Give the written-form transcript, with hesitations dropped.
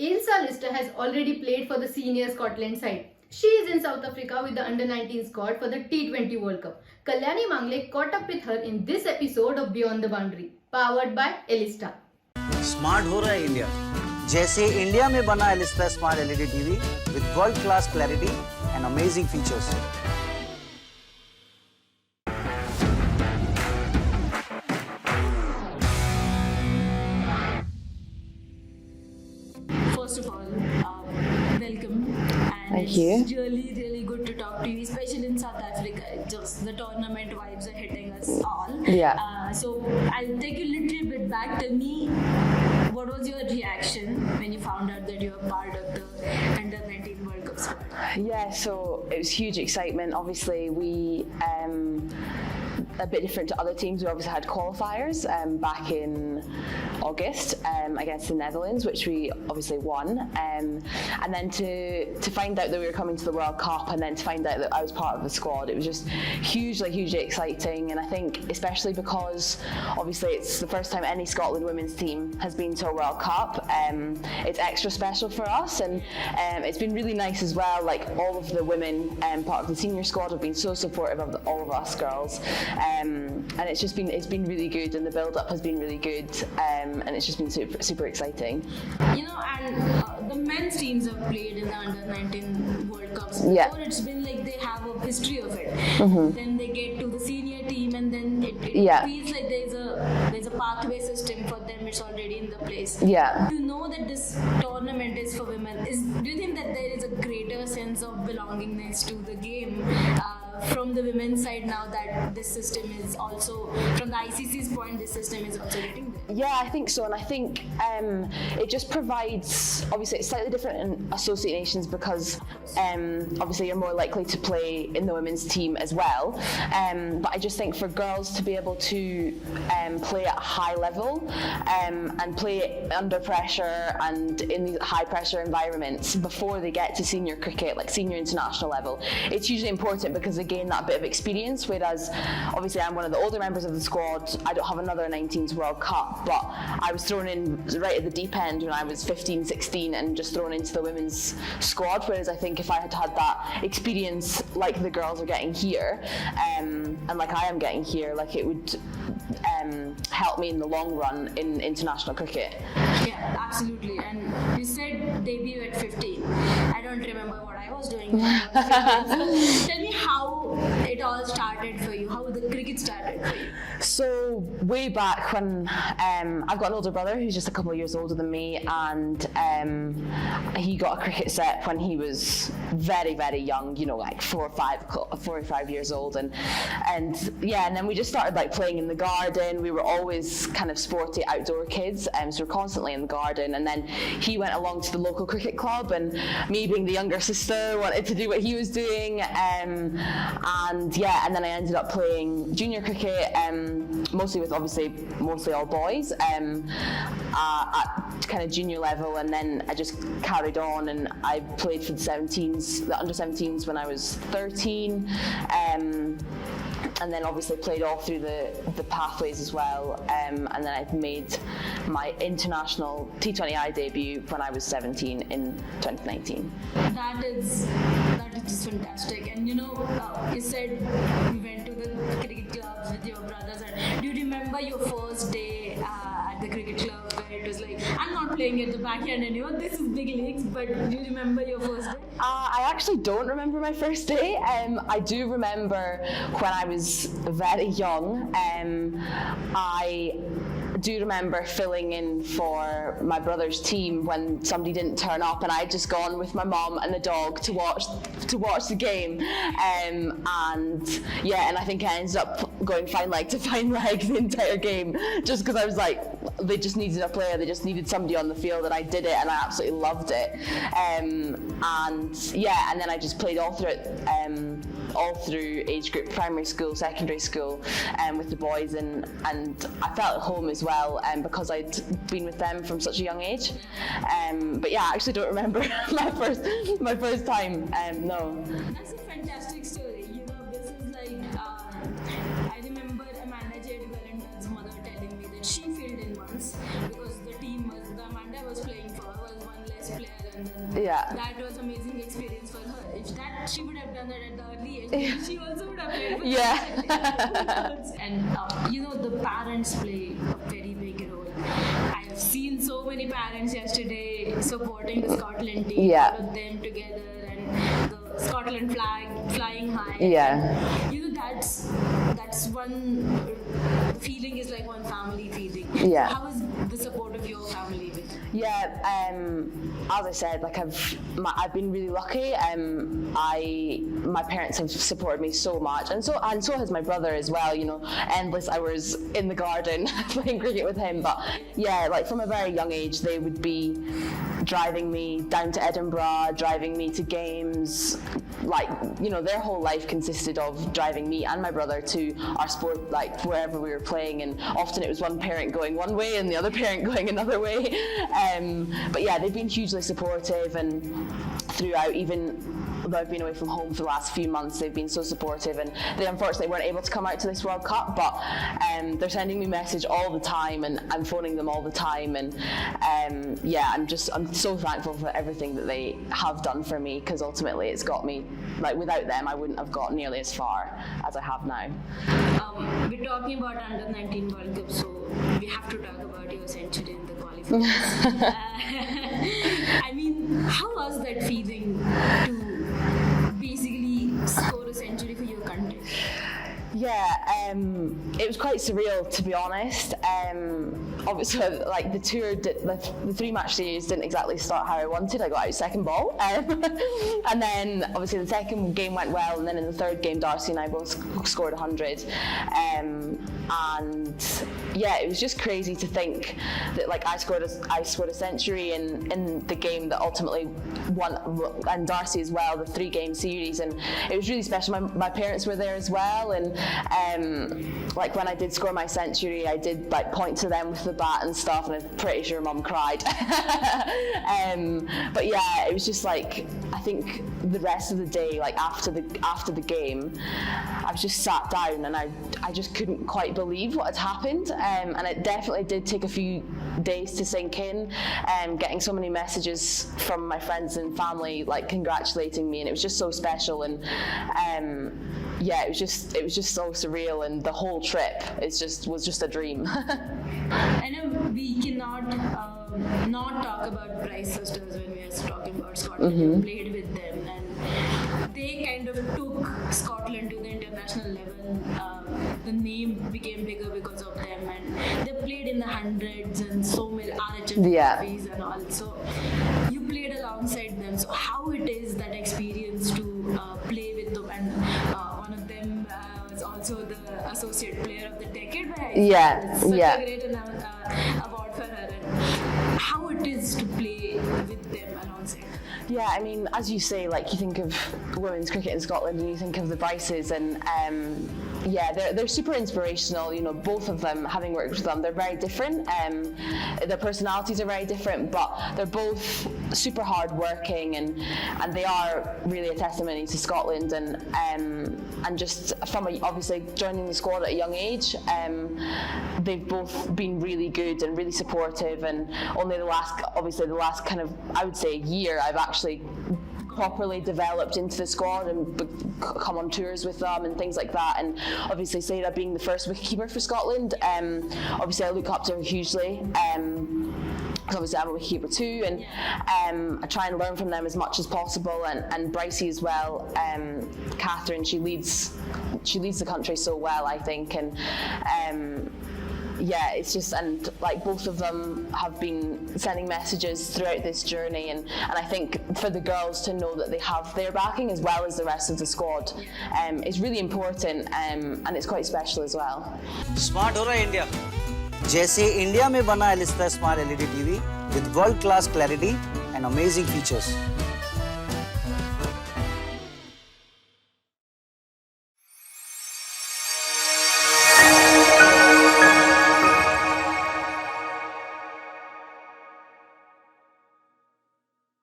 Ailsa Lister has already played for the senior Scotland side. She is in South Africa with the under-19 squad for the T20 World Cup. Kalyani Mangale caught up with her in this episode of Beyond the Boundary, powered by Ailsa. Smart हो रहा है India, जैसे India में बना Elista smart LED TV with world class clarity and amazing features. First of all, welcome. And Thank it's you. really good to talk to you, especially in South Africa. Just the tournament vibes are hitting us all. Yeah. So I'll take you a little bit back. Tell me, what was your reaction when you found out that you were part of the Under-19 World Cup squad? Yeah, so it was huge excitement. Obviously, we a bit different to other teams. We obviously had qualifiers back in August against the Netherlands, which we obviously won. And then to find out that we were coming to the World Cup, and then to find out that I was part of the squad, it was just hugely exciting. And I think especially because obviously it's the first time any Scotland women's team has been to a World Cup, it's extra special for us. And it's been really nice as well. Like all of the women part of the senior squad have been so supportive of all of us girls. And it's been really good, and the build-up has been really good, and it's just been super exciting. You know, and the men's teams have played in the Under-19 World Cups before. Yeah. It's been like they have a history of it. Mm-hmm. Then they get to the senior team, and then it Yeah. feels like there's a pathway system for them. It's already in the place. Yeah. To know that this tournament is for women, do you think that there is a greater sense of belongingness to the game from the women's side now that this system is also, from the ICC's point, this system is also getting there? Yeah, I think so, and I think it just provides, obviously it's slightly different in associate nations because obviously you're more likely to play in the women's team as well, but I just think for girls to be able to play at a high level and play under pressure and in these high pressure environments before they get to senior cricket, like senior international level, it's usually important because they gain that bit of experience, whereas obviously I'm one of the older members of the squad. I don't have another 19s World Cup, but I was thrown in right at the deep end when I was 15, 16 and just thrown into the women's squad, whereas I think if I had had that experience like the girls are getting here, and like I am getting here, like it would help me in the long run in international cricket. Yeah, absolutely. And you said debut at 15. I don't remember what I was doing when I was 15. So tell me how it all started for you, how the cricket started for you. So way back when I've got an older brother who's just a couple of years older than me, and he got a cricket set when he was very young, you know, like 4 or 5 years old, and then we just started like playing in the garden. We were always kind of sporty outdoor kids, so we're constantly in the garden. And then he went along to the local cricket club, and me being the younger sister wanted to do what he was doing, and then I ended up playing junior cricket, mostly all boys, at kind of junior level, and then I just carried on, and I played for the under 17s when I was 13, and then obviously played all through the pathways as well, and then I made my international T20I debut when I was 17 in 2019. That is just fantastic. And you know, you said you went to the cricket clubs with your brothers. And do you remember your first day at the cricket club where it was like, I'm not playing at the backhand anymore, this is big leagues, but do you remember your first day? I actually don't remember my first day. I do remember when I was very young. I do remember filling in for my brother's team when somebody didn't turn up, and I'd just gone with my mum and the dog to watch the game, and I think I ended up going fine leg to fine leg the entire game, just because I was like, they just needed a player, they just needed somebody on the field, and I did it, and I absolutely loved it, and then I just played all through age group, primary school, secondary school, with the boys, and I felt at home as well, because I'd been with them from such a young age. But yeah, I actually don't remember my first time. No. That's a fantastic story. You know, this is like, I remember Amanda Jade Wellington's mother telling me that she filled in once because the Amanda was playing for was one less Yeah. That was amazing experience for her. If that she would have done that at the early age, maybe she also would have played for Yeah. And the parents play a very big role. I have seen so many parents yesterday supporting the Scotland team, Yeah. all of them together, and the Scotland flag flying high. Yeah. That's one. The feeling is like one family feeling. Yeah. How is the support of your family with? Yeah, as I said, like I've been really lucky. My parents have supported me so much, and so has my brother as well. Endless hours in the garden playing cricket with him. But yeah, like from a very young age, they would be driving me down to Edinburgh, driving me to games. Like their whole life consisted of driving me and my brother to our sport, like wherever we were playing, and often it was one parent going one way and the other parent going another way. But yeah, they've been hugely supportive, and throughout, even though I've been away from home for the last few months, they've been so supportive, and they unfortunately weren't able to come out to this World Cup, but they're sending me message all the time, and I'm phoning them all the time, and yeah, I'm so thankful for everything that they have done for me, because ultimately it's got me, like without them I wouldn't have got nearly as far as I have now. We're talking about under-19 World Cup, so we have to talk about your century in the qualifiers. I mean, how was that feeling to basically score a century for your country? Yeah, it was quite surreal, to be honest. Obviously, like the tour, the 3-match series didn't exactly start how I wanted. I got out second ball, and then obviously the second game went well, and then in the third game, Darcy and I both scored 100. And yeah, it was just crazy to think that like I scored a century in the game that ultimately won, and Darcy as well, the 3-game series, and it was really special. My parents were there as well, and like when I did score my century, I did like point to them with the bat and stuff, and I'm pretty sure Mum cried. But yeah, it was just like, I think the rest of the day, like after the game, I was just sat down and I just couldn't quite believe what had happened, and it definitely did take a few days to sink in, getting so many messages from my friends and family like congratulating me, and it was just so special, and yeah, it was just so surreal, and the whole trip was just a dream. I know we cannot not talk about Bryce sisters when we are talking about Scotland. You played with them, and they kind of took Scotland to the international level. The name became bigger because of them, and they played in the hundreds and so many RHF trophies and all. So you played alongside them. So how it is that experience to play with them, and one of them was also the associate player of the decade by Ailsa. Such a great award for her, and how it is to play with them alongside. Yeah, I mean, as you say, like you think of women's cricket in Scotland and you think of the Bryces, and yeah, they're super inspirational. Both of them, having worked with them, they're very different. Their personalities are very different, but they're both super hard working, and they are really a testimony to Scotland, and just from obviously joining the squad at a young age, they've both been really good and really supportive, and only the last kind of, I would say, year, I've actually properly developed into the squad and come on tours with them and things like that. And obviously Sarah being the first wicketkeeper for Scotland, obviously I look up to her hugely, because obviously I'm a wicketkeeper too, and I try and learn from them as much as possible, and Brycey as well. Catherine, she leads the country so well, I think, and yeah, it's just, and like both of them have been sending messages throughout this journey, and I think for the girls to know that they have their backing as well as the rest of the squad is really important, and it's quite special as well. Smart हो रहा है India, जैसे India में बना Elista smart LED TV with world class clarity and amazing features.